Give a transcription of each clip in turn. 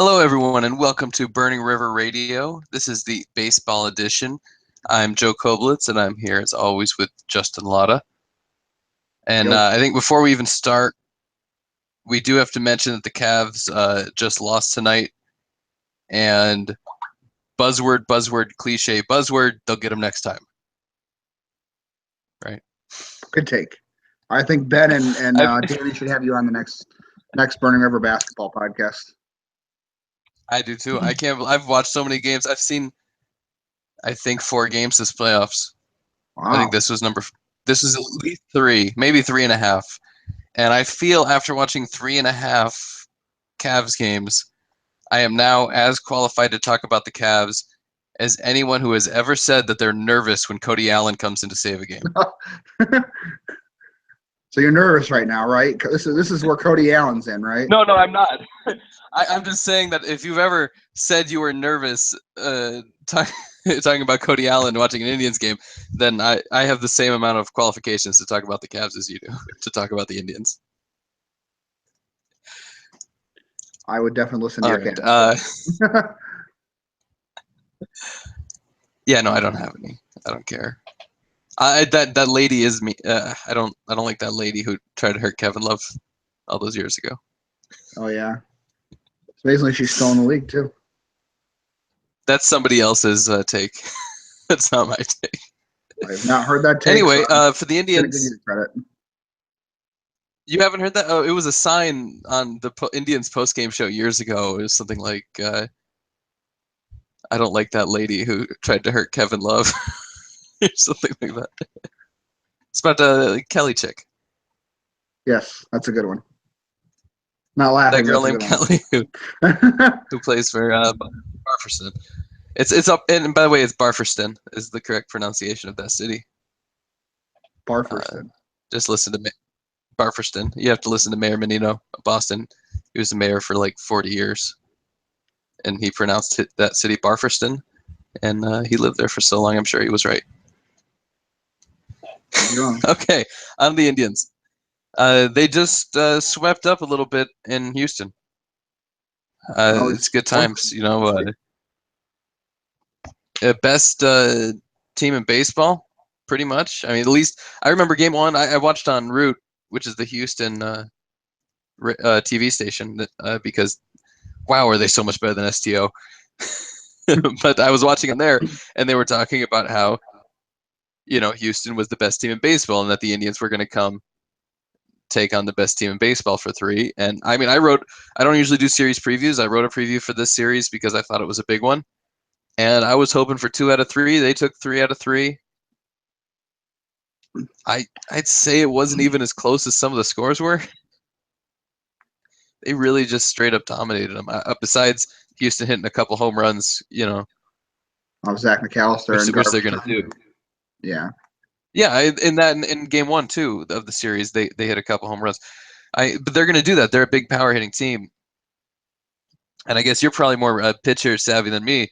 Hello, everyone, and welcome to Burning River Radio. This is the baseball edition. I'm Joe Koblitz, and I'm here as always with Justin Lotta. And Yo. I think before we even start, we do have to mention that the Cavs just lost tonight. And buzzword, cliche, buzzword, they'll get them next time. Right? Good take. I think Ben and I Danny should have you on the next Burning River basketball podcast. do too. I've watched so many games. I've seen, I think, 4 games this playoffs. I Wow. think this was at least 3, maybe 3.5. And I feel after watching 3.5 Cavs games, I am now as qualified to talk about the Cavs as anyone who has ever said that they're nervous when Cody Allen comes in to save a game. So you're nervous right now, right? This is where Cody Allen's in, right? No, I'm not. I'm just saying that if you've ever said you were nervous talking about Cody Allen watching an Indians game, then I have the same amount of qualifications to talk about the Cavs as you do to talk about the Indians. I would definitely listen to All your right. Cavs. Yeah, no, I don't have any. I don't care. That lady is me. I don't like that lady who tried to hurt Kevin Love all those years ago. Oh yeah. So basically, she's still in the league too. That's somebody else's take. That's not my take. I have not heard that take. Anyway, so for the I'm gonna give you Indians, the credit. you haven't heard that? Oh, it was a sign on the Indians post-game show years ago. It was something like, "I don't like that lady who tried to hurt Kevin Love," or something like that. It's about the Kelly chick. Yes, that's a good one. Not That laughing, but girl that's a named good Kelly who plays for Barferston. It's up, and by the way, it's Barferston is the correct pronunciation of that city. Barferston. Just listen to Barferston. You have to listen to Mayor Menino of Boston. He was the mayor for like 40 years, and he pronounced that city Barferston, and he lived there for so long. I'm sure he was right. You're wrong. Okay, on the Indians. They just swept up a little bit in Houston. Oh, It's good times, you know. Best team in baseball, pretty much. I mean, at least I remember game 1. I watched on Root, which is the Houston TV station, because wow, are they so much better than STO? But I was watching on there, and they were talking about how, you know, Houston was the best team in baseball, and that the Indians were going to come take on the best team in baseball for 3. And I mean, I don't usually do series previews. I wrote a preview for this series because I thought it was a big one, and I was hoping for 2 out of 3. They took 3 out of 3. I'd say it wasn't even as close as some of the scores were. They really just straight up dominated them. Besides Houston hitting a couple home runs, you know, Zach McAllister and which they're Garver. going to do. Yeah. Yeah, in game 1 too of the series, they hit a couple home runs. But they're going to do that. They're a big power hitting team, and I guess you're probably more pitcher savvy than me.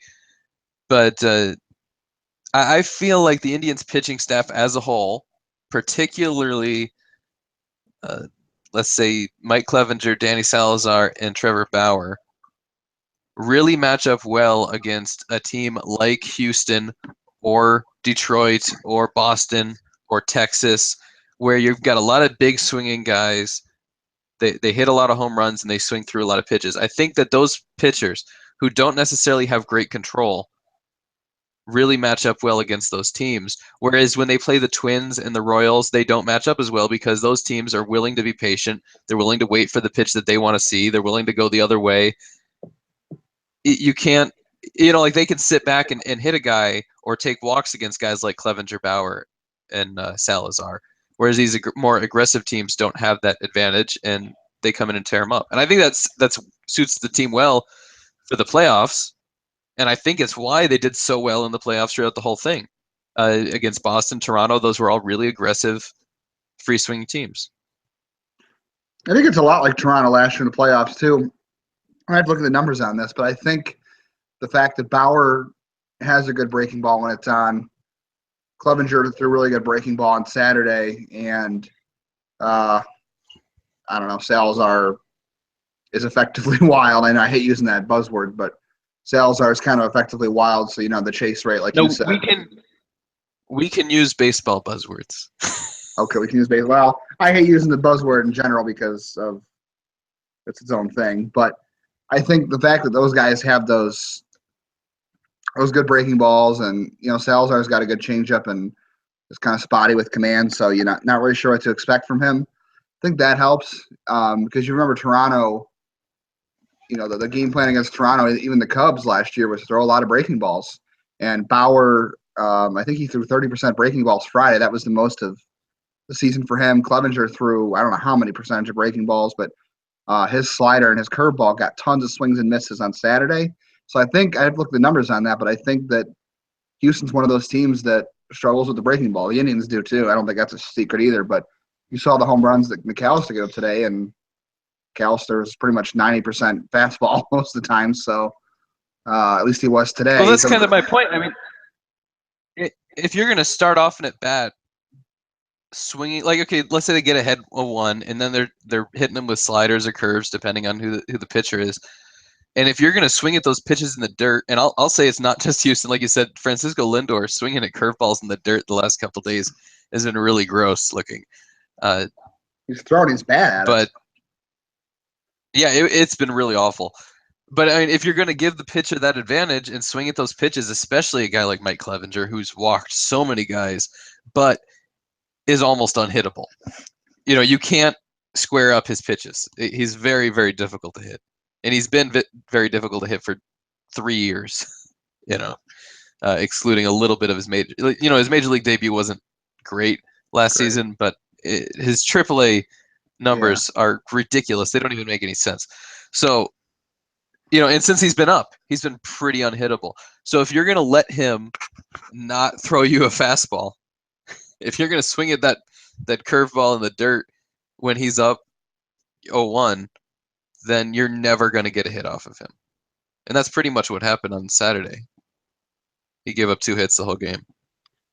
But I feel like the Indians pitching staff as a whole, particularly, let's say Mike Clevenger, Danny Salazar, and Trevor Bauer, really match up well against a team like Houston or Detroit or Boston or Texas, where you've got a lot of big swinging guys. They hit a lot of home runs and they swing through a lot of pitches. I think that those pitchers who don't necessarily have great control really match up well against those teams. Whereas when they play the Twins and the Royals, they don't match up as well because those teams are willing to be patient. They're willing to wait for the pitch that they want to see. They're willing to go the other way. You can't, you know, like they can sit back and hit a guy or take walks against guys like Clevenger, Bauer, and Salazar. Whereas these more aggressive teams don't have that advantage, and they come in and tear them up. And I think that's suits the team well for the playoffs. And I think it's why they did so well in the playoffs throughout the whole thing. Against Boston, Toronto, those were all really aggressive, free swinging teams. I think it's a lot like Toronto last year in the playoffs too. I have to look at the numbers on this, but I think the fact that Bauer has a good breaking ball when it's on, Clevenger threw a really good breaking ball on Saturday, and I don't know, Salazar is effectively wild. I know I hate using that buzzword, but Salazar is kind of effectively wild. So the chase rate, like you said. We can use baseball buzzwords. Okay, we can use baseball. Well, I hate using the buzzword in general because of it's its own thing. But I think the fact that those guys have those good breaking balls, and Salazar's got a good changeup and is kind of spotty with command, so you're not really sure what to expect from him. I think that helps because you remember Toronto. The game plan against Toronto, even the Cubs last year, was to throw a lot of breaking balls. And Bauer, I think he threw 30% breaking balls Friday. That was the most of the season for him. Clevenger threw I don't know how many percentage of breaking balls, but his slider and his curveball got tons of swings and misses on Saturday. So I think I'd look at the numbers on that, but I think that Houston's one of those teams that struggles with the breaking ball. The Indians do too. I don't think that's a secret either, but you saw the home runs that McAllister gave up today, and McAllister's pretty much 90% fastball most of the time. So at least he was today. Well, that's kind of my point. I mean, if you're going to start off in at bat swinging, like, okay, let's say they get ahead of 1, and then they're hitting them with sliders or curves depending on who the pitcher is. And if you're going to swing at those pitches in the dirt, and I'll say it's not just Houston, like you said, Francisco Lindor swinging at curveballs in the dirt the last couple of days has been really gross looking. He's throwing his bat at it. Yeah, it's been really awful. But I mean, if you're going to give the pitcher that advantage and swing at those pitches, especially a guy like Mike Clevenger, who's walked so many guys, but is almost unhittable. You can't square up his pitches. He's very, very difficult to hit, and he's been very difficult to hit for 3 years. Excluding a little bit of his his major league debut wasn't great last season, but his AAA numbers are ridiculous. They don't even make any sense. So, and since he's been up, he's been pretty unhittable. So if you're going to let him not throw you a fastball, if you're going to swing at that curveball in the dirt when he's up 0-1, then you're never going to get a hit off of him. And that's pretty much what happened on Saturday. He gave up 2 hits the whole game.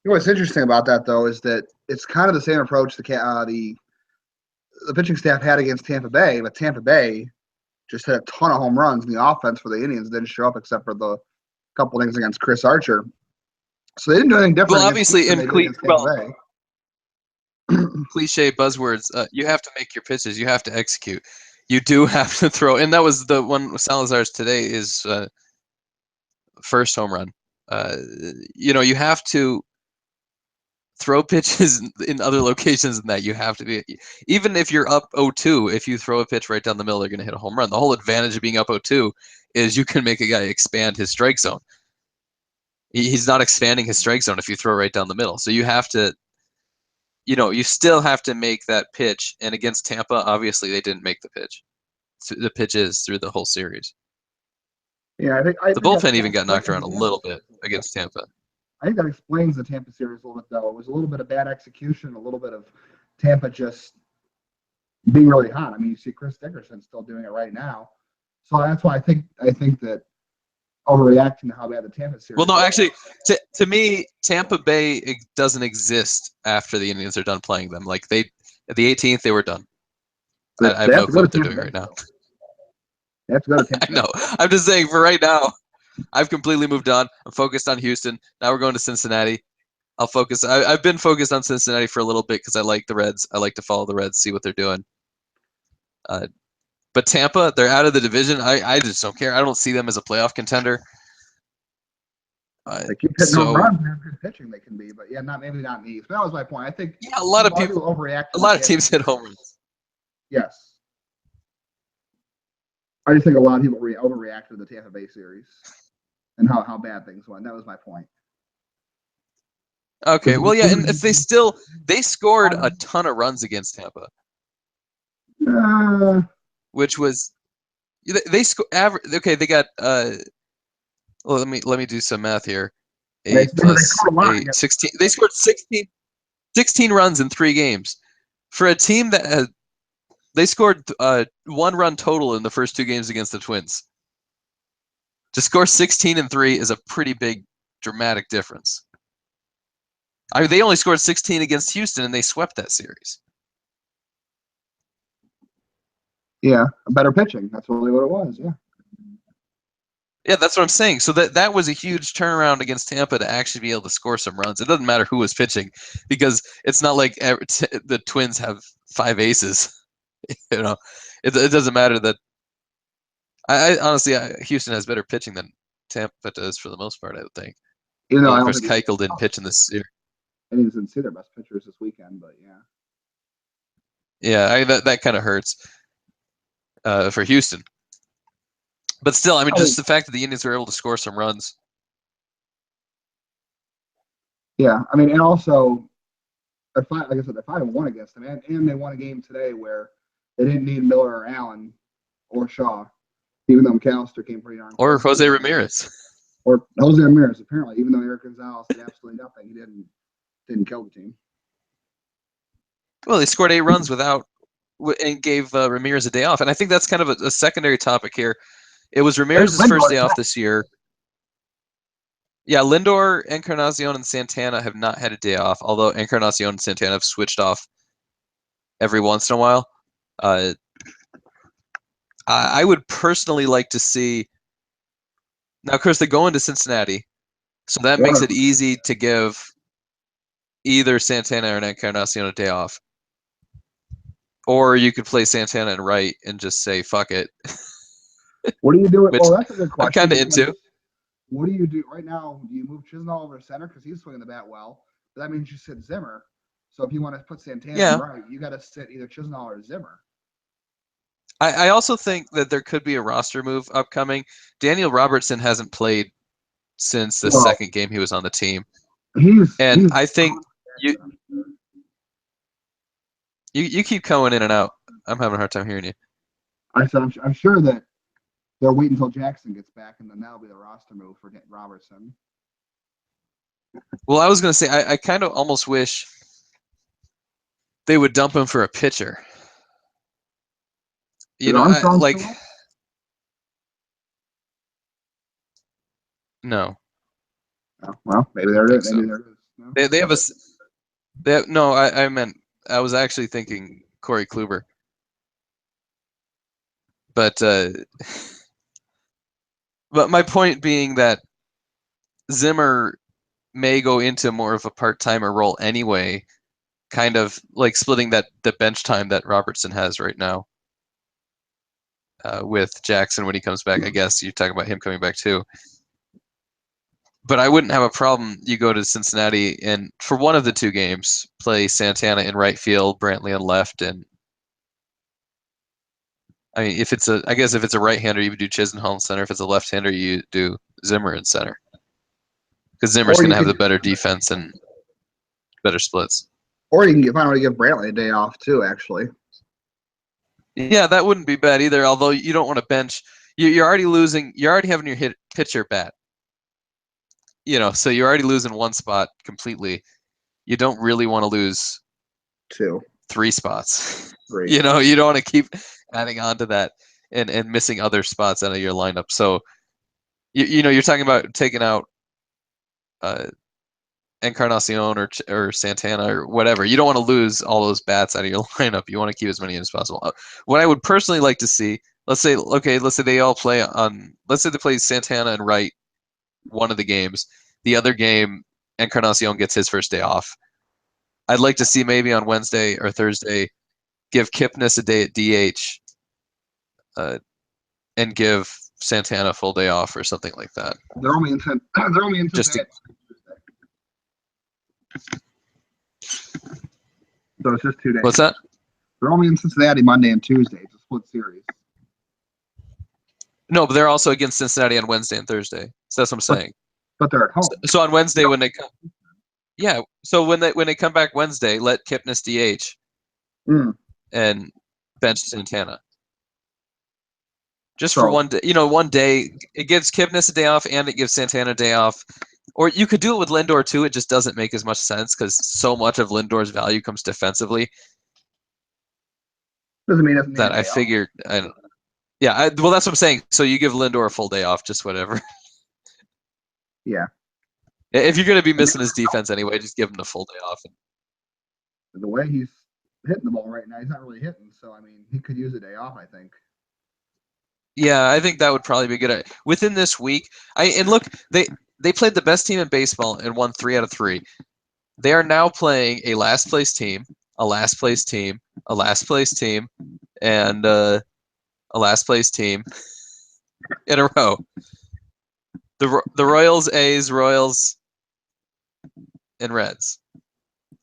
What's interesting about that, though, is that it's kind of the same approach the pitching staff had against Tampa Bay, but Tampa Bay just hit a ton of home runs, and the offense for the Indians didn't show up except for the couple things against Chris Archer. So they didn't do anything different. Well, obviously, cliche buzzwords, you have to make your pitches. You have to execute. You do have to throw. And that was the one with Salazar's today is first home run. You have to throw pitches in other locations than that. You have to be, even if you're up 0-2, if you throw a pitch right down the middle, they're going to hit a home run. The whole advantage of being up 0-2 is you can make a guy expand his strike zone. He's not expanding his strike zone if you throw right down the middle. So you have to, you still have to make that pitch. And against Tampa, obviously they didn't make the pitch. The pitches through the whole series. Yeah, I think the bullpen even got knocked around a little bit against Tampa. I think that explains the Tampa series a little bit, though. It was a little bit of bad execution, a little bit of Tampa just being really hot. I mean, you see Chris Dickerson still doing it right now. So that's why I think that overreacting to how bad the Tampa series. Well, no, actually, to me, Tampa Bay doesn't exist after the Indians are done playing them. Like the 18th, they were done. I have no clue what they're doing right now. They have to go to Tampa. I know. I'm just saying, for right now, I've completely moved on. I'm focused on Houston. Now we're going to Cincinnati. I'll focus. I've been focused on Cincinnati for a little bit because I like the Reds. I like to follow the Reds, see what they're doing. But Tampa, they're out of the division. I just don't care. I don't see them as a playoff contender. They keep hitting home runs and good pitching they can be, but yeah, maybe not in the East. But that was my point. I think a lot of people overreact. A lot of teams hit home runs. Yes. I just think a lot of people overreacted to the Tampa Bay series and how bad things went. That was my point. Okay, well, yeah, and if they scored a ton of runs against Tampa, which was they scored okay. They got well, let me do some math here. 8 plus 8, 16. They scored 16 runs in 3 games for a team that had. They scored 1 run total in the first 2 games against the Twins. To score 16 and 3 is a pretty big, dramatic difference. They only scored 16 against Houston, and they swept that series. Yeah, better pitching. That's really what it was. Yeah. Yeah, that's what I'm saying. So that was a huge turnaround against Tampa to actually be able to score some runs. It doesn't matter who was pitching because it's not like the Twins have 5 aces. You know, it doesn't matter that. I honestly, Houston has better pitching than Tampa does for the most part. I would think. Even though Well, I of don't course, think we, Keuchel didn't pitch in this series. I didn't even see their best pitchers this weekend, but yeah. Yeah, that kind of hurts for Houston. But still, I mean, just the fact that the Indians were able to score some runs. Yeah, I mean, and also, like I said, they're 5-1 against them, and they won a game today where they didn't need Miller or Allen or Shaw, even though McAllister came pretty darn Or close. Jose Ramirez. Or Jose Ramirez, apparently, even though Eric Gonzalez did absolutely nothing, he didn't kill the team. Well, they scored 8 runs without and gave Ramirez a day off, and I think that's kind of a secondary topic here. It was Ramirez's first day off this year. Yeah, Lindor, Encarnacion, and Santana have not had a day off, although Encarnacion and Santana have switched off every once in a while. I would personally like to see. Now, of course, they go into Cincinnati, so that makes it easy to give either Santana or Encarnacion a day off. Or you could play Santana and Wright and just say, fuck it. What do you do? Well, that's a good question. I'm kind of into. What do you do right now? Do you move Chisnall over to center because he's swinging the bat well? But that means you sit Zimmer. So if you want to put Santana right, you got to sit either Chisnall or Zimmer. I also think that there could be a roster move upcoming. Daniel Robertson hasn't played since the second game he was on the team. I think you keep going in and out. I'm having a hard time hearing you. I said I'm sure that they'll wait until Jackson gets back, and then that'll be the roster move for Robertson. Well, I was going to say I kind of almost wish they would dump him for a pitcher. You know, no. Oh, well, maybe there it is. Maybe there it is. No. They have a. No, I meant I was actually thinking Corey Kluber. But my point being that Zimmer may go into more of a part-timer role anyway, kind of like splitting the bench time that Robertson has right now with Jackson when he comes back. I guess you're talking about him coming back too. But I wouldn't have a problem. You go to Cincinnati and for one of the 2 games, play Santana in right field, Brantley on left, and I mean, if it's a right-hander, you would do Chisenhall in center. If it's a left-hander, you do Zimmer in center. Because Zimmer's going to have the better defense and better splits. Or you can find a way to give Brantley a day off too, actually. Yeah, that wouldn't be bad either. Although you don't want to bench, you're already losing. You're already having your pitcher bat. You know, so you're already losing one spot completely. You don't really want to lose 3 spots. 3. You know, you don't want to keep adding on to that and missing other spots out of your lineup. So, you know, you're talking about taking out Encarnacion or Santana or whatever. You don't want to lose all those bats out of your lineup. You want to keep as many as possible. What I would personally like to see, let's say they all play on. Let's say they play Santana and Wright one of the games. The other game, Encarnacion gets his first day off. I'd like to see maybe on Wednesday or Thursday, give Kipnis a day at DH, and give Santana a full day off or something like that. They're only in Cincinnati. So it's just 2 days. What's that? They're only in Cincinnati Monday and Tuesday. It's a split series. No, but they're also against Cincinnati on Wednesday and Thursday. So that's what I'm saying. But they're at home. So on Wednesday when they come, yeah. So when they come back Wednesday, let Kipnis DH and bench Santana. Just for one day, you know, one day it gives Kipnis a day off and it gives Santana a day off. Or you could do it with Lindor too. It just doesn't make as much sense because so much of Lindor's value comes defensively. Doesn't mean that I figured. Yeah, well, that's what I'm saying. So you give Lindor a full day off, just whatever. Yeah. If you're going to be missing his defense anyway, just give him the full day off. The way he's hitting the ball right now. He's not really hitting, so I mean, he could use a day off, I think. Yeah, I think that would probably be good. Within this week, and look, they played the best team in baseball and won 3 out of 3. They are now playing a last place team, a last place team, a last place team, and a last place team in a row. The Royals, A's, Royals, and Reds.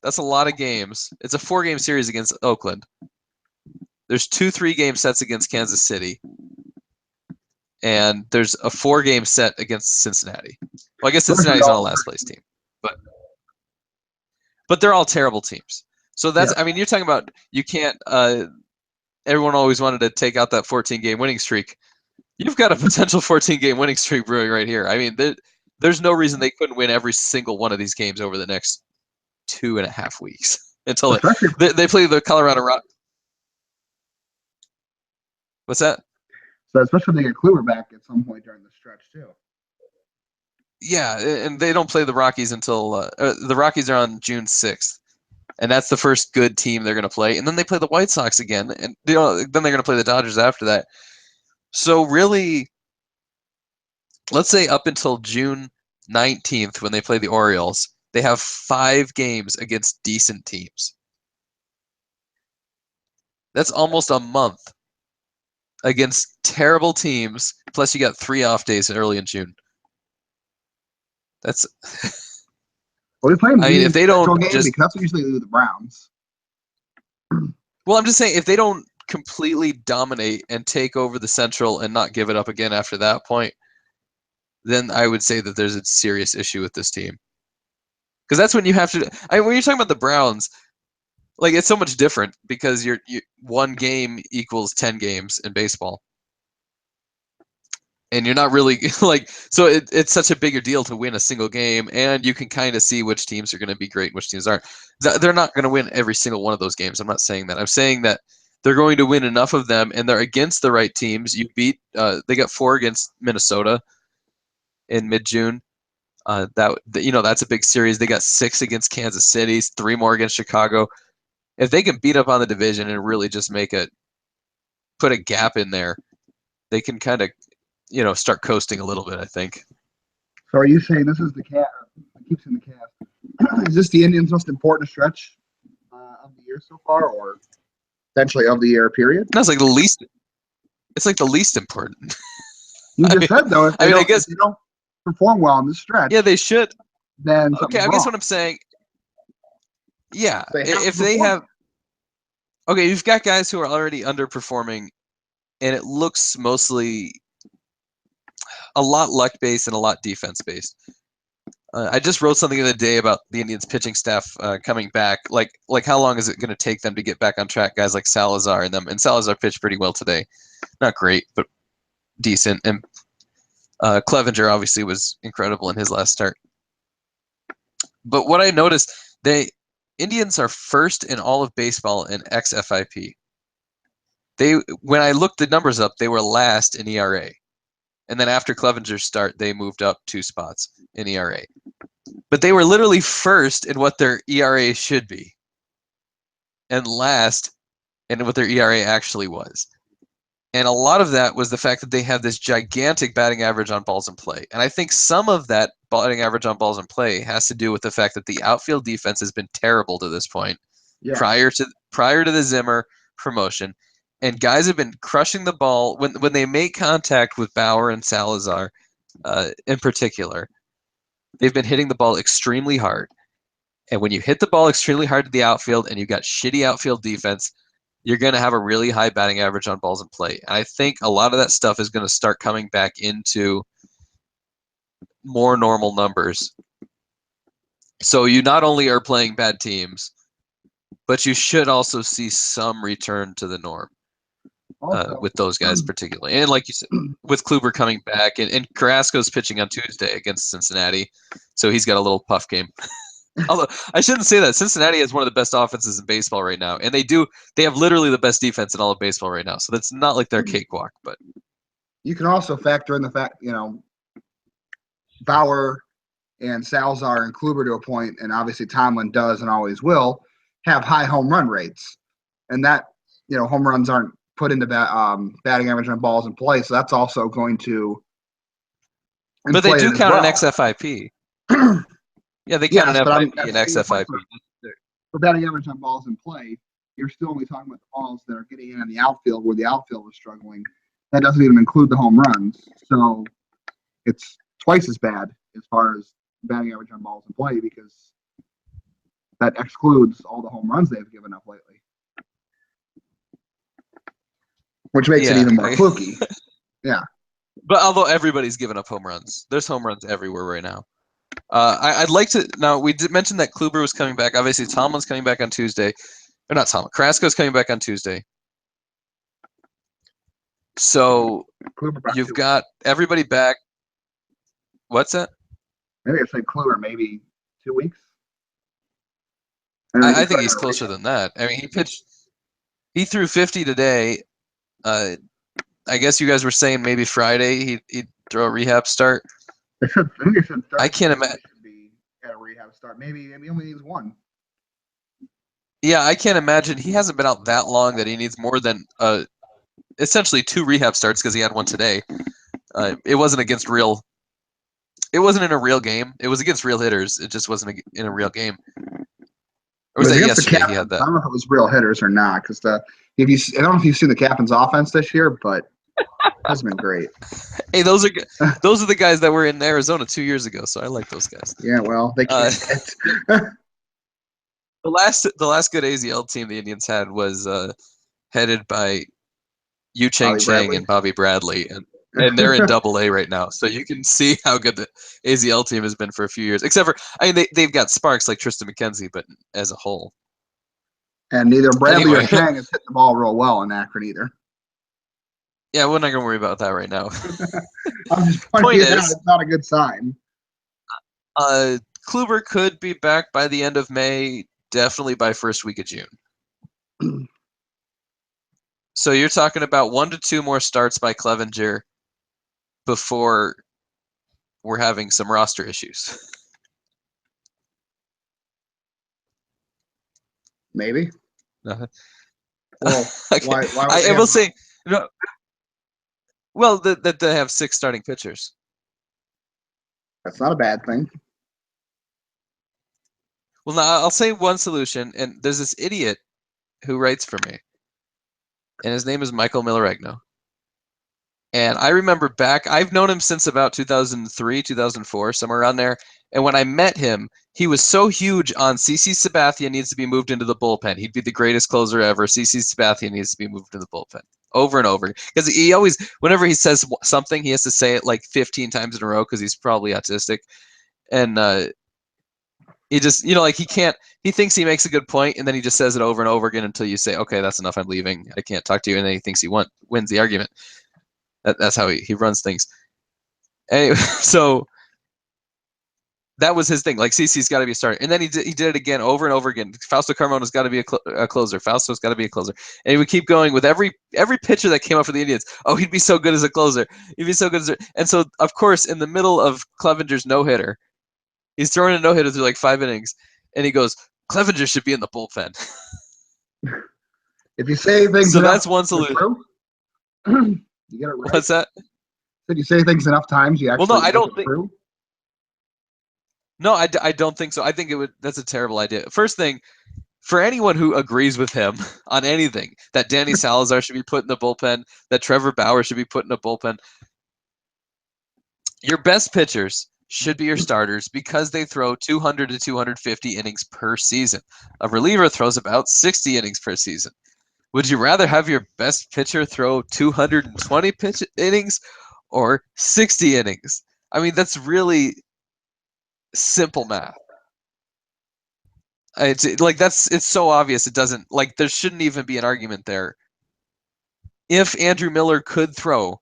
That's a lot of games. It's a 4-game series against Oakland. There's 2 3-game sets against Kansas City. And there's a 4-game set against Cincinnati. Well, I guess Cincinnati's on a last place team. But they're all terrible teams. So that's, I mean, you're talking about you can't, everyone always wanted to take out that 14-game winning streak. You've got a potential 14-game winning streak brewing right here. I mean, there's no reason they couldn't win every single one of these games over the next 2.5 weeks until they play the Colorado Rock. What's that? So especially if they get Kluber back at some point during the stretch too. Yeah, and they don't play the Rockies until the Rockies are on June 6th, and that's the first good team they're going to play. And then they play the White Sox again, and then they're going to play the Dodgers after that. So really, let's say up until June 19th when they play the Orioles, they have 5 games against decent teams. That's almost a month against terrible teams, plus you got 3 off days early in June. That's. Well, we play them. I mean, if they don't just, because that's what usually do the Browns. Well, I'm just saying if they don't completely dominate and take over the Central and not give it up again after that point, then I would say that there's a serious issue with this team. Because that's when you have to. When you're talking about the Browns, like it's so much different because you 1 game equals 10 games in baseball. And you're not really like, so it's such a bigger deal to win a single game, and you can kind of see which teams are going to be great and which teams aren't. They're not going to win every single one of those games. I'm not saying that. I'm saying that they're going to win enough of them, and they're against the right teams. You beat, they got 4 against Minnesota in mid-June. That's a big series. They got 6 against Kansas City, 3 more against Chicago. If they can beat up on the division and really just put a gap in there, they can kind of, start coasting a little bit, I think. So are you saying this is the cast? Keeps in the cast. Is this the Indians' most important stretch of the year so far, or potentially of the year period? That's like the least. It's like the least important. You just said though, if I guess if they don't perform well in this stretch, yeah, they should. Then okay, I guess what I'm saying. Yeah, if they have. Okay, you've got guys who are already underperforming, and it looks mostly a lot luck based and a lot defense based. I just wrote something the other day about the Indians pitching staff coming back. Like how long is it going to take them to get back on track? Guys like Salazar and them. And Salazar pitched pretty well today. Not great, but decent. And Clevenger obviously was incredible in his last start. But what I noticed, Indians are first in all of baseball in xFIP. When I looked the numbers up, they were last in ERA. And then after Clevenger's start, they moved up 2 spots in ERA. But they were literally first in what their ERA should be, and last in what their ERA actually was. And a lot of that was the fact that they had this gigantic batting average on balls in play. And I think some of that batting average on balls in play has to do with the fact that the outfield defense has been terrible to this point, prior to the Zimmer promotion. And guys have been crushing the ball when they make contact with Bauer and Salazar, in particular. They've been hitting the ball extremely hard. And when you hit the ball extremely hard to the outfield and you've got shitty outfield defense, you're going to have a really high batting average on balls in play. And I think a lot of that stuff is going to start coming back into more normal numbers. So you not only are playing bad teams, but you should also see some return to the norm. With those guys particularly. And like you said, with Kluber coming back, and Carrasco's pitching on Tuesday against Cincinnati, so he's got a little puff game. Although I shouldn't say that. Cincinnati has one of the best offenses in baseball right now, and they have literally the best defense in all of baseball right now, so that's not like they're cakewalk. But you can also factor in the fact, Bauer and Salazar and Kluber to a point, and obviously Tomlin does and always will have high home run rates. and that home runs aren't put into batting average on balls in play, so that's also going to But they inflate do it as count an well. XFIP. Yeah, they count Yes, an but FIP I'm and saying XFIP. for batting average on balls in play, you're still only talking about the balls that are getting in the outfield where the outfield is struggling. That doesn't even include the home runs, so it's twice as bad as far as batting average on balls in play because that excludes all the home runs they've given up lately, which makes it Yeah, even more fluky. Yeah. But although everybody's giving up home runs, there's home runs everywhere right now. I'd like to now. We did mention that Kluber was coming back. Obviously, Tomlin's coming back on Tuesday, or not Tomlin. Carrasco's coming back on Tuesday. So you've got everybody back. What's that? Maybe I said Kluber, maybe 2 weeks. I think he's closer than that. I mean, he pitched. He threw 50 today. I guess you guys were saying maybe Friday he'd throw a rehab start. I think I said Thursday. I can't imagine. Should be at a rehab start. Maybe he only needs one. Yeah, I can't imagine. He hasn't been out that long that he needs more than essentially 2 rehab starts because he had one today. It wasn't against real. It wasn't in a real game. It was against real hitters. It just wasn't in a real game. Or was that yesterday? He had that. I don't know if it was real hitters or not because I don't know if you've seen the Captain's offense this year, but it hasn't been great. Hey, those are the guys that were in Arizona 2 years ago, so I like those guys. Yeah, well, they can't. The last good AZL team the Indians had was headed by Yu Chang and Bobby Bradley, and they're in Double-A right now. So you can see how good the AZL team has been for a few years. Except for, I mean, they've got sparks like Tristan McKenzie, but as a whole. And neither Bradley or Chang has hit the ball real well in Akron either. Yeah, we're not going to worry about that right now. I'm just pointing it out. It's not a good sign. Kluber could be back by the end of May, definitely by first week of June. So you're talking about 1 to 2 more starts by Clevinger before we're having some roster issues. Maybe. Well, okay. Why I will say, no. Well, that they have 6 starting pitchers. That's not a bad thing. Well, now I'll say one solution, and there's this idiot who writes for me, and his name is Michael Milaregno. And I remember I've known him since about 2003, 2004, somewhere around there. And when I met him, he was so huge on CC Sabathia needs to be moved into the bullpen. He'd be the greatest closer ever. CC Sabathia needs to be moved to the bullpen over and over. Because he always, whenever he says something, he has to say it like 15 times in a row because he's probably autistic. And he just, like he thinks he makes a good point, and then he just says it over and over again until you say, okay, that's enough, I'm leaving. I can't talk to you. And then he thinks he wins the argument. That's how he runs things. Anyway, so that was his thing. Like, CC's got to be a starter. And then he did it again over and over again. Fausto Carmona's got to be a closer. Fausto's got to be a closer. And he would keep going with every pitcher that came up for the Indians. Oh, he'd be so good as a closer. He'd be so good and so, of course, in the middle of Clevenger's no-hitter, he's throwing a no-hitter through like 5 innings, and he goes, Clevenger should be in the bullpen. If you say things so that's one solution. You get it right. What's that? Did you say things enough times? You actually. Well, no, I don't think. No, I don't think so. I think that's a terrible idea. First thing, for anyone who agrees with him on anything, that Danny Salazar should be put in the bullpen, that Trevor Bauer should be put in a bullpen, your best pitchers should be your starters because they throw 200 to 250 innings per season. A reliever throws about 60 innings per season. Would you rather have your best pitcher throw 220 innings or 60 innings? I mean, that's really simple math. It's so obvious it doesn't, there shouldn't even be an argument there. If Andrew Miller could throw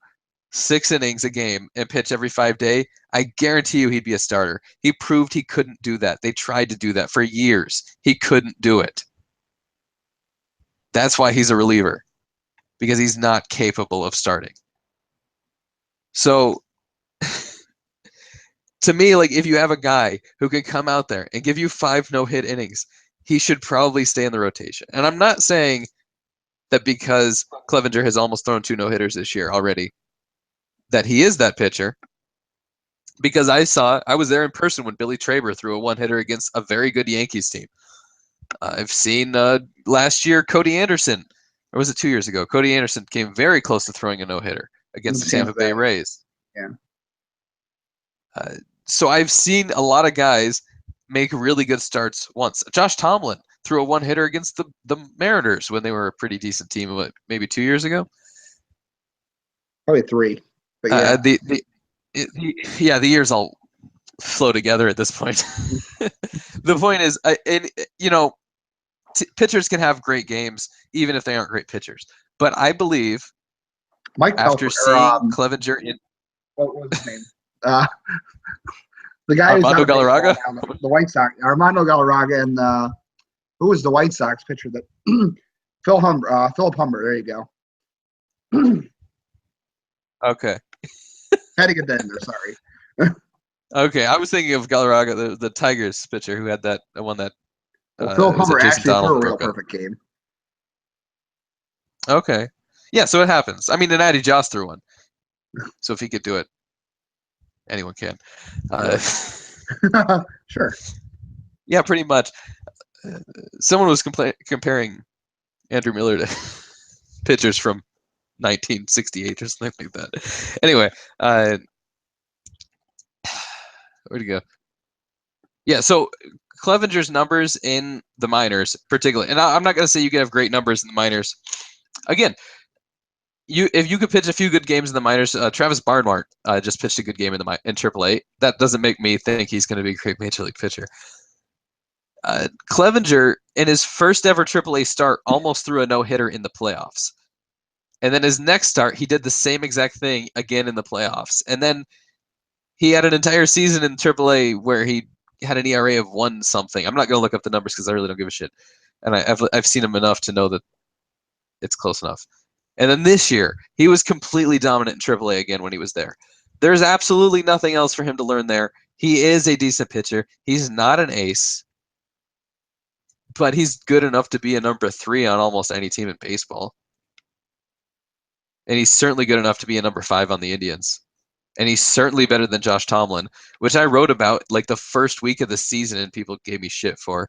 6 innings a game and pitch every 5 days, I guarantee you he'd be a starter. He proved he couldn't do that. They tried to do that for years. He couldn't do it. That's why he's a reliever, because he's not capable of starting. So, to me, if you have a guy who can come out there and give you 5 no-hit innings, he should probably stay in the rotation. And I'm not saying that because Clevenger has almost thrown 2 no-hitters this year already, that he is that pitcher. Because I was there in person when Billy Traber threw a 1-hitter against a very good Yankees team. I've seen last year Cody Anderson, or was it 2 years ago? Cody Anderson came very close to throwing a no-hitter against the Tampa Bay Rays. Yeah. So I've seen a lot of guys make really good starts once. Josh Tomlin threw a 1-hitter against the Mariners when they were a pretty decent team, maybe 2 years ago? Probably 3. But yeah. The years all flow together at this point. The point is, pitchers can have great games even if they aren't great pitchers. But I believe after seeing Clevenger in what was his name? The guy Armando Galarraga, the White Sox. Armando Galarraga, and who was the White Sox pitcher that Philip Humber. There you go. Okay. Had to get that in there. Sorry. Okay, I was thinking of Galarraga, the Tigers pitcher who had that one that. Philip Humber actually threw a real perfect game. Okay. Yeah, so it happens. I mean, and Addy Joss threw one. So if he could do it, anyone can. Sure. Yeah, pretty much. Someone was comparing Andrew Miller to pitchers from 1968 or something like that. Anyway, where'd he go? Yeah, so Clevenger's numbers in the minors, particularly, and I'm not going to say you can have great numbers in the minors. Again, if you could pitch a few good games in the minors, Travis Barnhart just pitched a good game in AAA. That doesn't make me think he's going to be a great major league pitcher. Clevenger, in his first ever AAA start, almost threw a no-hitter in the playoffs. And then his next start, he did the same exact thing again in the playoffs. And then he had an entire season in AAA where he had an ERA of 1 something. I'm not going to look up the numbers because I really don't give a shit. And I've seen him enough to know that it's close enough. And then this year, he was completely dominant in AAA again when he was there. There's absolutely nothing else for him to learn there. He is a decent pitcher. He's not an ace, but he's good enough to be a number 3 on almost any team in baseball. And he's certainly good enough to be a number 5 on the Indians. And he's certainly better than Josh Tomlin, which I wrote about like the first week of the season and people gave me shit for.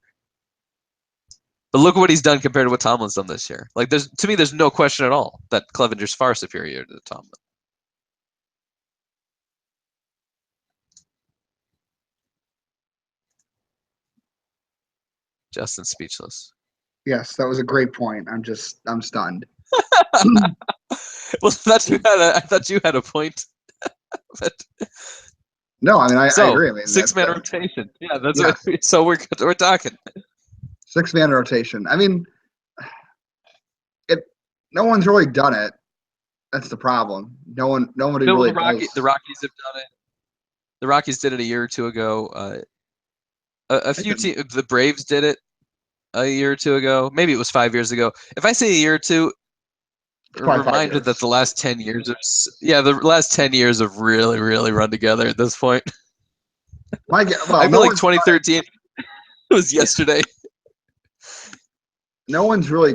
But look at what he's done compared to what Tomlin's done this year. Like, to me, there's no question at all that Clevenger's far superior to Tomlin. Justin's speechless. Yes, that was a great point. I'm stunned. Well, I thought you had a point. But, no, I mean I agree. I mean, 6-man rotation. Yeah, so we're talking. 6-man rotation. I mean, no one's really done it. That's the problem. Nobody really knows. The Rockies have done it. The Rockies did it a year or 2 ago. A few teams, the Braves did it a year or 2 ago. Maybe it was 5 years ago. If I say a year or 2, reminded that the last 10 years have really, really run together at this point. I feel like 2013 was yesterday. Nobody's really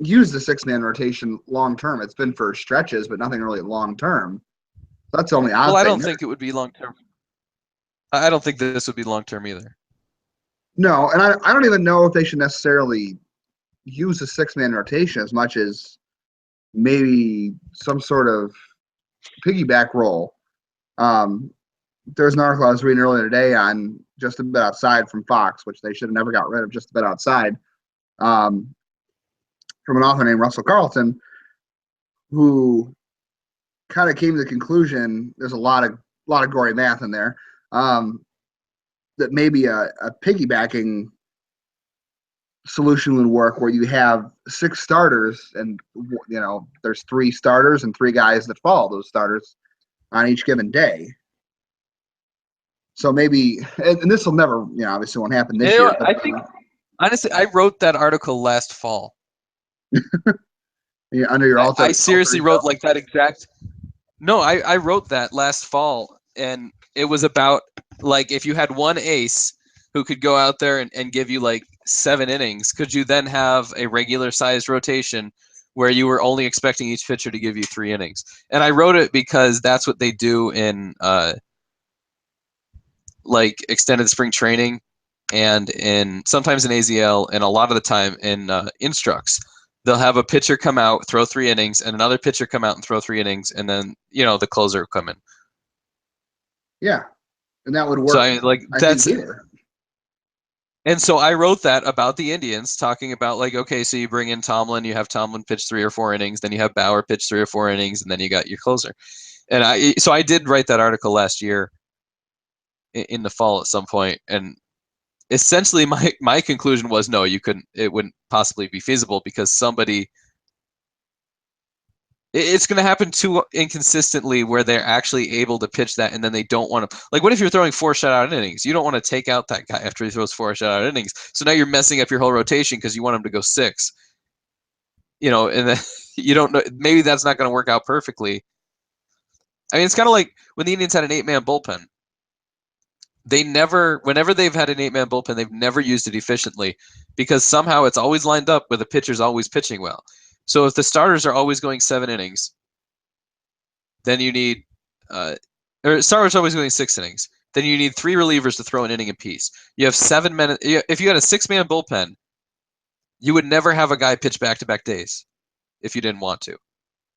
used the 6-man rotation long term. It's been for stretches, but nothing really long term. That's the only odd thing. Well, I don't think it would be long term. I don't think this would be long term either. No, and I don't even know if they should necessarily use the 6-man rotation as much as maybe some sort of piggyback role. There's an article I was reading earlier today on Just a Bit Outside from Fox, which they should have never got rid of, Just a Bit Outside, from an author named Russell Carlton, who kind of came to the conclusion, there's a lot of gory math in there, that maybe a piggybacking solution would work where you have 6 starters and, there's 3 starters and 3 guys that follow those starters on each given day. So maybe, and this will never, obviously won't happen this year. I think, honestly, I wrote that article last fall. Under your I seriously wrote like that exact. No, I wrote that last fall, and it was about like if you had one ace who could go out there and give you like 7 innings, could you then have a regular sized rotation where you were only expecting each pitcher to give you 3 innings? And I wrote it because that's what they do in like extended spring training and in sometimes in AZL and a lot of the time in instructs. They'll have a pitcher come out, throw 3 innings, and another pitcher come out and throw 3 innings, and then the closer will come in. Yeah, and that would work. So I mean, like that's think here. And so I wrote that about the Indians, talking about like, okay, so you bring in Tomlin, you have Tomlin pitch 3 or 4 innings, then you have Bauer pitch 3 or 4 innings, and then you got your closer. And I did write that article last year in the fall at some point, and essentially my conclusion was no, it wouldn't possibly be feasible because it's going to happen too inconsistently where they're actually able to pitch that, and then they don't want to. Like, what if you're throwing 4 shutout innings? You don't want to take out that guy after he throws 4 shutout innings. So now you're messing up your whole rotation because you want him to go 6. And then you don't know. Maybe that's not going to work out perfectly. I mean, it's kind of like when the Indians had an 8-man bullpen. Whenever they've had an 8-man bullpen, they've never used it efficiently because somehow it's always lined up where the pitcher's always pitching well. So if the starters are always going 7 innings, then you need, or starters always going 6 innings, then you need 3 relievers to throw an inning apiece. You have 7 men. If you had a 6-man bullpen, you would never have a guy pitch back-to-back days if you didn't want to,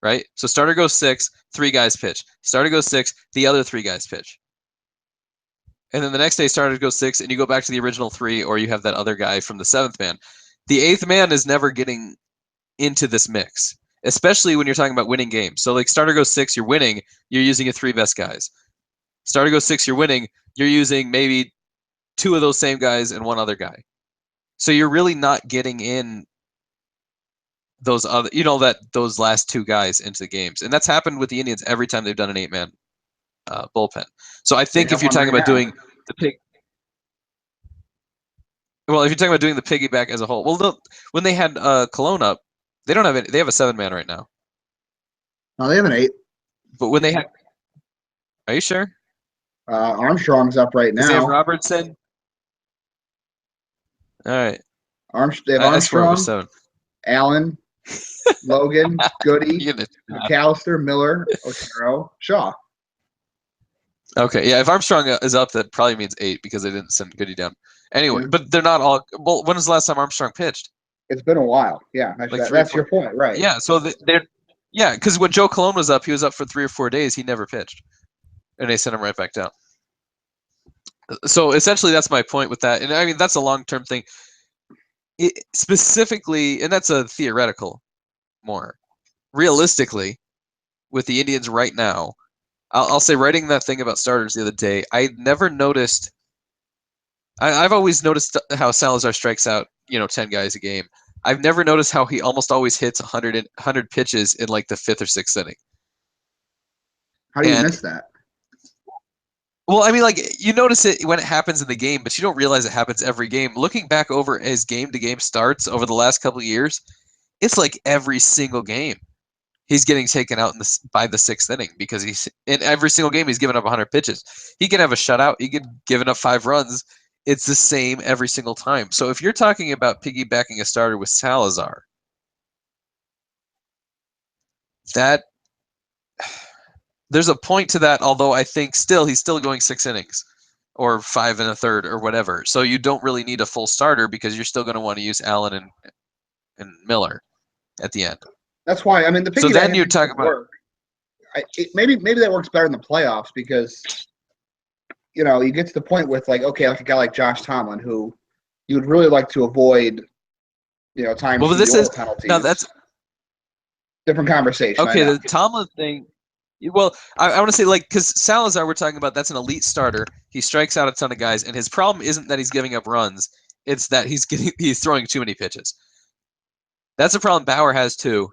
right? So starter goes 6, 3 guys pitch. Starter goes 6, the other 3 guys pitch. And then the next day starter goes 6, and you go back to the original 3, or you have that other guy from the 7th man. The 8th man is never getting into this mix, especially when you're talking about winning games. So like starter goes 6, you're winning, you're using your 3 best guys. Starter goes 6, you're winning, you're using maybe 2 of those same guys and 1 other guy. So you're really not getting in those other, those last 2 guys into the games. And that's happened with the Indians every time they've done an 8-man bullpen. So I think if you're talking about doing if you're talking about doing the piggyback as a whole, well, when they had Cologne up, they don't have they have a 7-man right now. No, they have an 8. But when they had, are you sure? Armstrong's up right now. They have Robertson. All right. They have Armstrong, 7. Allen, Logan, Goody, McAllister, Miller, Otero, Shaw. Okay, yeah. If Armstrong is up, that probably means 8 because they didn't send Goody down. Anyway, but they're not all. Well, when was the last time Armstrong pitched? It's been a while. Yeah, that's your point, right? Yeah. So because when Joe Cologne was up, he was up for 3 or 4 days. He never pitched, and they sent him right back down. So essentially, that's my point with that. And I mean, that's a long-term thing. Specifically, and that's a theoretical more. Realistically, with the Indians right now, I'll say writing that thing about starters the other day, I never noticed. I've always noticed how Salazar strikes out, 10 guys a game. I've never noticed how he almost always hits 100 pitches in like the 5th or 6th inning. How do you miss that? Well, I mean, like you notice it when it happens in the game, but you don't realize it happens every game. Looking back over his game-to-game starts over the last couple of years, it's like every single game he's getting taken out by the 6th inning because he's in every single game he's given up 100 pitches. He can have a shutout. He can give up 5 runs. It's the same every single time. So if you're talking about piggybacking a starter with Salazar, there's a point to that, although I think he's still going 6 innings or 5 1/3 or whatever. So you don't really need a full starter because you're still going to want to use Allen and Miller at the end. That's why, I mean, the piggyback. So then you're talking about maybe that works better in the playoffs because you get to the point with like a guy like Josh Tomlin who you would really like to avoid, time. Well, this is now that's different conversation. Okay, the Tomlin thing. Well, I want to say because Salazar, we're talking about, that's an elite starter. He strikes out a ton of guys, and his problem isn't that he's giving up runs; it's that he's throwing too many pitches. That's a problem Bauer has too.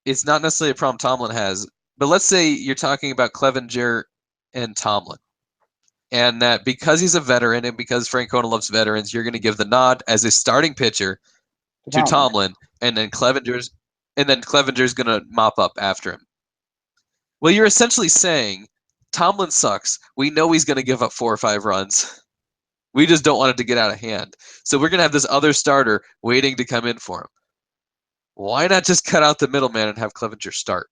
It's not necessarily a problem Tomlin has, but let's say you're talking about Clevenger and Tomlin, and that because he's a veteran and because Francona loves veterans, you're going to give the nod as a starting pitcher to Tomlin, and then Clevenger's going to mop up after him. Well, you're essentially saying Tomlin sucks. We know he's going to give up 4 or 5 runs. We just don't want it to get out of hand. So we're going to have this other starter waiting to come in for him. Why not just cut out the middleman and have Clevenger start?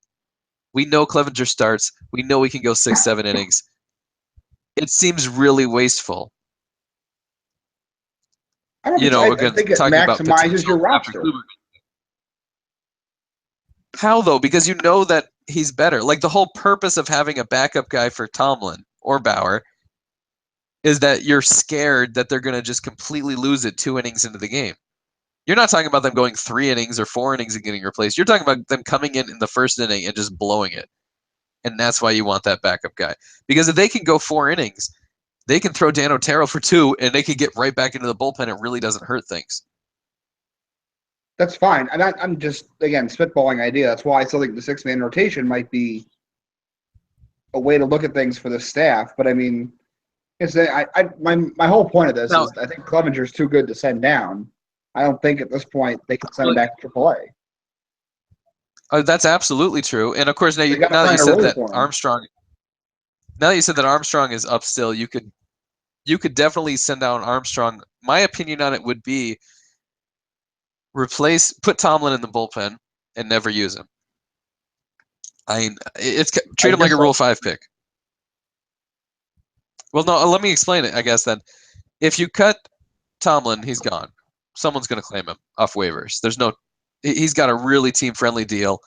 We know Clevenger starts. We know we can go 6, 7 innings. It seems really wasteful. I don't You know, I again, think it talking about maximizes your potential after roster. Kluber. How though? Because you know that he's better. Like the whole purpose of having a backup guy for Tomlin or Bauer is that you're scared that they're going to just completely lose it 2 innings into the game. You're not talking about them going 3 innings or 4 innings and getting replaced. You're talking about them coming in the first inning and just blowing it. And that's why you want that backup guy. Because if they can go 4 innings, they can throw Dan Otero for 2 and they can get right back into the bullpen. It really doesn't hurt things. That's fine. I'm just, again, spitballing idea. That's why I still think the 6-man rotation might be a way to look at things for the staff. But I mean, my whole point of this Now, is I think Clevenger's too good to send down. I don't think at this point they can send him back to AAA. That's absolutely true. And of course, now They you gotta now that you find a said role that for him. Armstrong, now that you said that Armstrong is up still, you could definitely send down Armstrong. My opinion on it would be put Tomlin in the bullpen and never use him. I mean, treat him like a Rule 5 pick. Well, no, let me explain it. I guess then, if you cut Tomlin, he's gone. Someone's going to claim him off waivers. He's got a really team-friendly deal.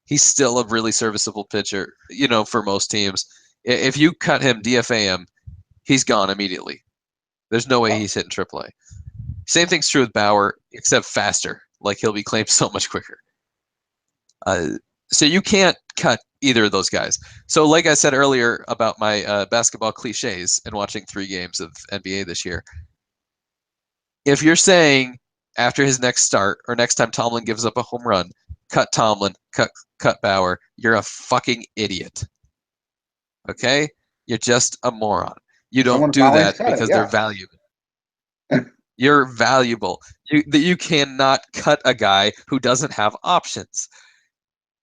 He's still a really serviceable pitcher, you know, for most teams. If you cut him, DFA him, he's gone immediately. There's no way he's hitting AAA. Same thing's true with Bauer, except faster. Like, he'll be claimed so much quicker. So you can't cut either of those guys. So like I said earlier about my basketball cliches and watching 3 games of NBA this year, if you're saying after his next start or next time Tomlin gives up a home run, cut Tomlin, cut Bauer, you're a fucking idiot. Okay? You're just a moron. You don't do that because they're valuable. You're valuable. You cannot cut a guy who doesn't have options.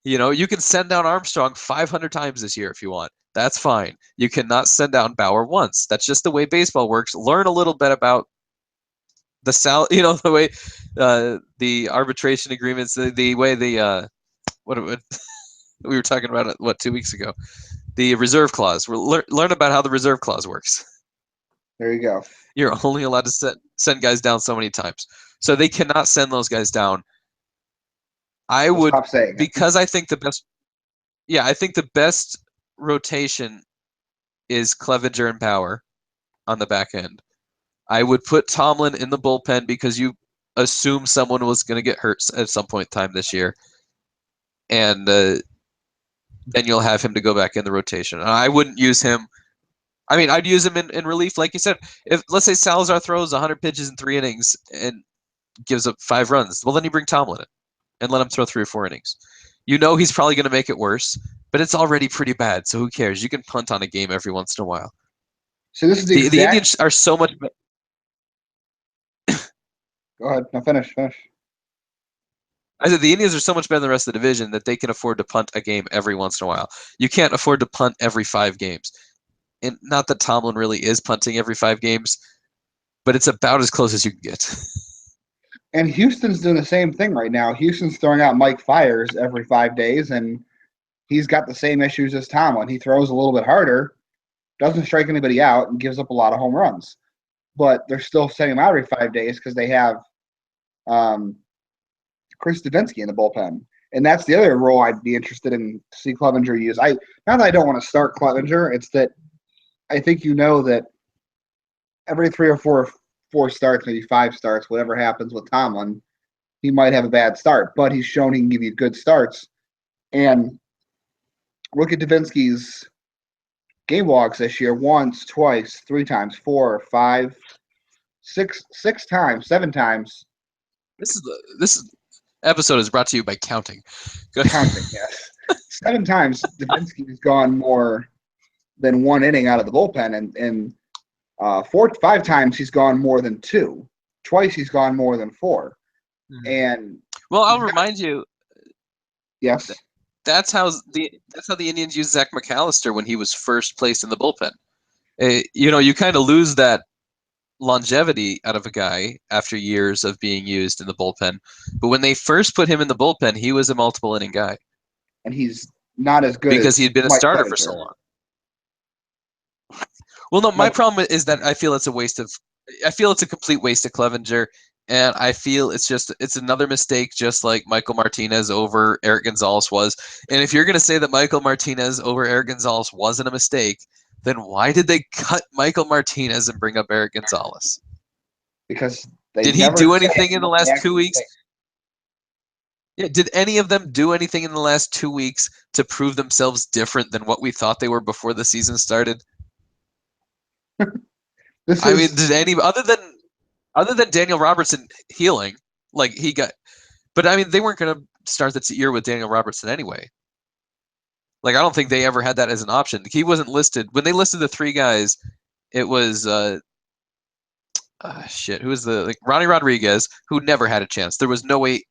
You know, you can send down Armstrong 500 times this year if you want. That's fine. You cannot send down Bauer once. That's just the way baseball works. Learn a little bit about the way the arbitration agreements, the way what we were talking about it 2 weeks ago, the reserve clause. Learn about how the reserve clause works. There you go. You're only allowed to send guys down so many times, so they cannot send those guys down. I would, because I think the best. Yeah, I think the best rotation is Clevenger and Bauer on the back end. I would put Tomlin in the bullpen because you assume someone was going to get hurt at some point in time this year. And then you'll have him to go back in the rotation. And I wouldn't use him. I mean, I'd use him in relief. Like you said, if let's say Salazar throws 100 pitches in 3 innings and gives up 5 runs, well, then you bring Tomlin in and let him throw 3 or 4 innings. You know he's probably going to make it worse, but it's already pretty bad, so who cares? You can punt on a game every once in a while. So this is the Indians are so much. Go ahead. Now finish. I said the Indians are so much better than the rest of the division that they can afford to punt a game every once in a while. You can't afford to punt every 5 games. And not that Tomlin really is punting every 5 games, but it's about as close as you can get. And Houston's doing the same thing right now. Houston's throwing out Mike Fiers every 5 days, and he's got the same issues as Tomlin. He throws a little bit harder, doesn't strike anybody out, and gives up a lot of home runs. But they're still sending him out every 5 days because they have Chris Davinsky in the bullpen. And that's the other role I'd be interested in to see Clevenger use. Not that I don't want to start Clevenger, it's that I think you know that every 3 or 4 starts, maybe 5 starts, whatever happens with Tomlin, he might have a bad start, but he's shown he can give you good starts. And look at Davinsky's game logs this year: once, twice, 3 times, 4, 5, 6 times, 7 times. This episode is brought to you by Counting. Good. Counting, yes. 7 times Davinsky has gone more than 1 inning out of the bullpen, and 5 times he's gone more than 2. Twice he's gone more than 4. Mm-hmm. And well, I'll remind you. Yes. That's how the Indians used Zach McAllister when he was first placed in the bullpen. You kind of lose that longevity out of a guy after years of being used in the bullpen. But when they first put him in the bullpen, he was a multiple inning guy. And he's not as good because as he had been a Mike starter for so Clevinger. long. Well, no, my Mike, problem is that I feel it's a complete waste of Clevenger, and I feel it's another mistake, just like Michael Martinez over Eric Gonzalez was. And if you're going to say that Michael Martinez over Eric Gonzalez wasn't a mistake, then why did they cut Michael Martinez and bring up Eric Gonzalez? because they Did he never do say anything in the what they last 2 actually weeks? think. Yeah, did any of them do anything in the last 2 weeks to prove themselves different than what we thought they were before the season started? This I mean, is did any other than Daniel Robertson healing, like he got, but I mean, they weren't going to start the year with Daniel Robertson anyway. Like, I don't think they ever had that as an option. He wasn't listed when they listed the three guys. It was who was Ronnie Rodriguez, who never had a chance. There was no way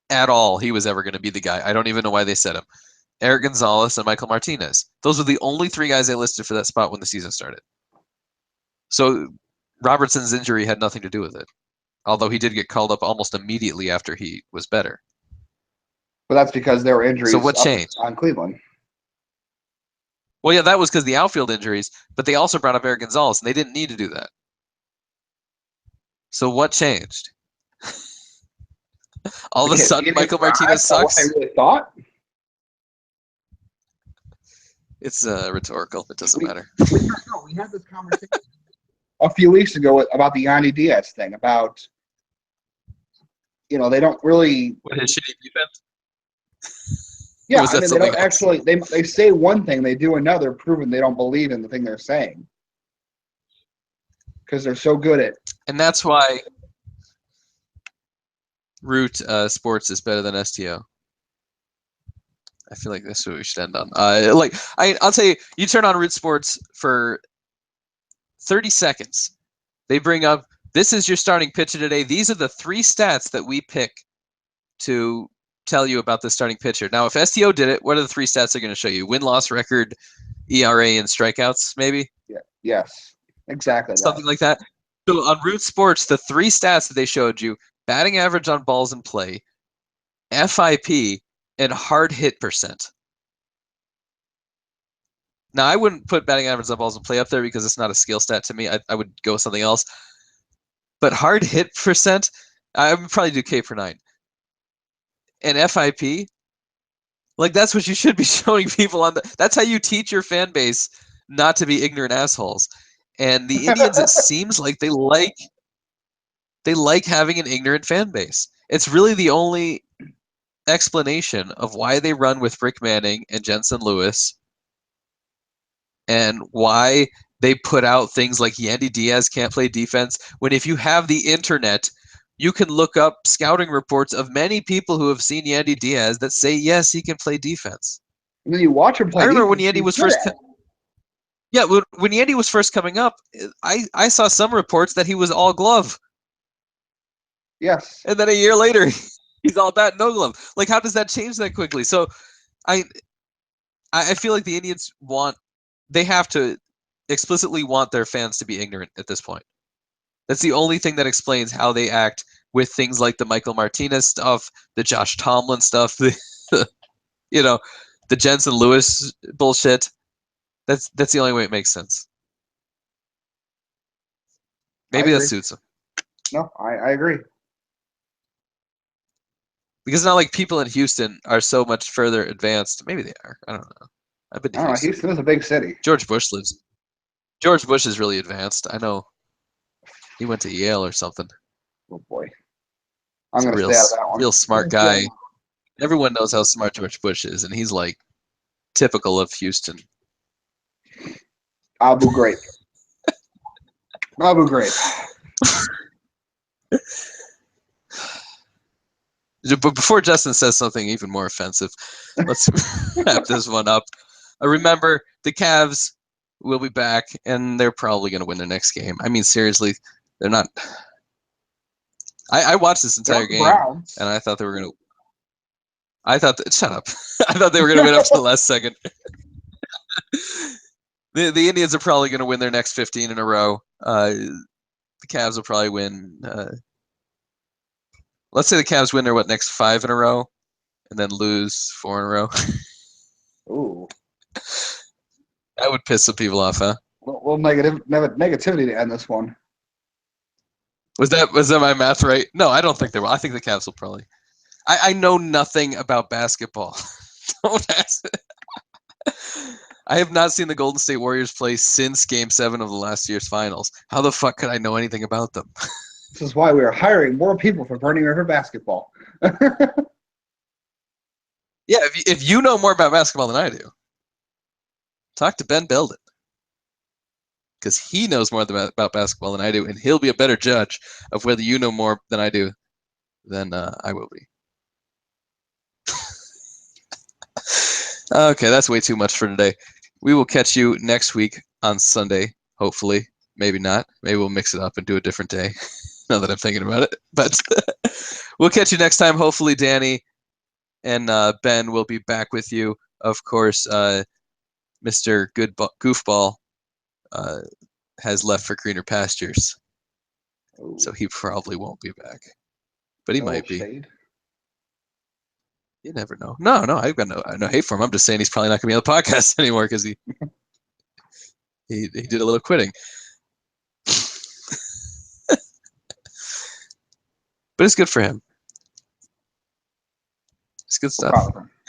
at all he was ever going to be the guy. I don't even know why they said him. Eric Gonzalez and Michael Martinez. Those were the only three guys they listed for that spot when the season started. So Robertson's injury had nothing to do with it, although he did get called up almost immediately after he was better. but that's because there were So injuries what up changed? on Cleveland. Well, yeah, that was because the outfield injuries, but they also brought up Eric Gonzalez, and they didn't need to do that. So what changed? All of a sudden, Michael Martinez What they sucks? really thought. It's rhetorical. It doesn't matter. We had this conversation a few weeks ago about the Yandy Diaz thing. About they don't really. What, his shitty defense? Yeah, Was I that mean they don't something else? actually. They say one thing, they do another, proving they don't believe in the thing they're saying because they're so good at. And that's why Root Sports is better than STO. I feel like that's what we should end on. I'll tell you, you turn on Root Sports for 30 seconds. They bring up, this is your starting pitcher today. These are the three stats that we pick to tell you about the starting pitcher. Now, if STO did it, what are the three stats they're going to show you? Win-loss record, ERA, and strikeouts, maybe? Yeah. Yes. Exactly. Something like that. So on Root Sports, the three stats that they showed you, batting average on balls in play, FIP, and hard hit percent. Now, I wouldn't put batting average on balls in play up there because it's not a skill stat to me. I would go with something else. But hard hit percent, I would probably do K per 9. And FIP, like that's what you should be showing people on that's how you teach your fan base not to be ignorant assholes. And the Indians, it seems like they like having an ignorant fan base. It's really the only explanation of why they run with Rick Manning and Jensen Lewis, and why they put out things like Yandy Diaz can't play defense, when if you have the internet, you can look up scouting reports of many people who have seen Yandy Diaz that say, yes, he can play defense. And then you watch him play. I remember when Yandy was first when Yandy was first coming up, I saw some reports that he was all glove. Yes. And then a year later, he's all bat, no glove. Like, how does that change that quickly? So I feel like the Indians they have to explicitly want their fans to be ignorant at this point. That's the only thing that explains how they act with things like the Michael Martinez stuff, the Josh Tomlin stuff, the Jensen Lewis bullshit. That's the only way it makes sense. Maybe that suits them. No, I agree. Because it's not like people in Houston are so much further advanced. Maybe they are. I don't know. I've been to Houston. Houston is a big city. George Bush is really advanced. I know. He went to Yale or something. Oh boy. I'm He's going to stay out of that one. Real smart guy. Everyone knows how smart George Bush is, and he's like typical of Houston. Abu Ghraib. Abu Ghraib. But before Justin says something even more offensive, let's wrap this one up. Remember, the Cavs will be back, and they're probably going to win their next game. I mean, seriously, they're not. I watched this entire game, and I thought they were going to. Shut up. I thought they were going to win up to the last second. The Indians are probably going to win their next 15 in a row. the Cavs will probably win. Let's say the Cavs win their next 5 in a row, and then lose 4 in a row. Ooh. That would piss some people off, huh? Well, negativity to end this one. Was that my math right? No, I don't think they will. I think the Cavs will probably. I know nothing about basketball. Don't ask. I have not seen the Golden State Warriors play since Game 7 of the last year's finals. How the fuck could I know anything about them? This is why we are hiring more people for Burning River basketball. Yeah, if you know more about basketball than I do, talk to Ben Belden. Because he knows more about basketball than I do, and he'll be a better judge of whether you know more than I do than I will be. Okay, that's way too much for today. We will catch you next week on Sunday, hopefully. Maybe not. Maybe we'll mix it up and do a different day, now that I'm thinking about it. But we'll catch you next time. Hopefully, Danny and Ben will be back with you. Of course, Mr. Goofball has left for greener pastures, so he probably won't be back. But he might be. Shade. You never know. No, I've got no hate for him. I'm just saying he's probably not going to be on the podcast anymore because he did a little quitting. But it's good for him. It's good stuff.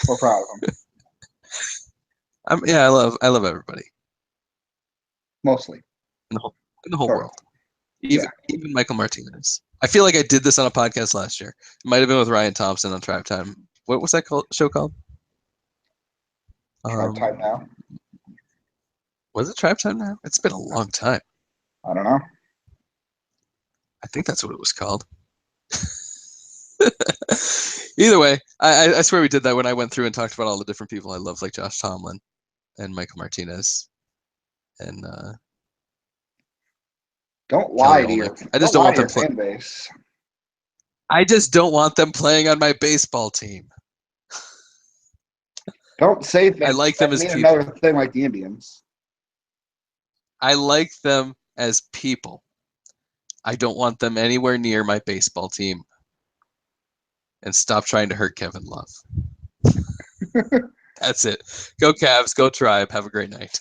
We're proud of him. I love everybody. Mostly. In the whole world. Even Michael Martinez. I feel like I did this on a podcast last year. It might have been with Ryan Thompson on Tribe Time. What was that show called? Tribe Time Now. Was it Tribe Time Now? It's been a long time. I don't know. I think that's what it was called. Either way, I swear we did that when I went through and talked about all the different people I love, like Josh Tomlin and Michael Martinez. And don't lie to your. I just don't want them fan base. I just don't want them playing on my baseball team. Don't say things. I like them as people. Another thing like the Indians. I like them as people. I don't want them anywhere near my baseball team. And stop trying to hurt Kevin Love. That's it. Go Cavs. Go Tribe. Have a great night.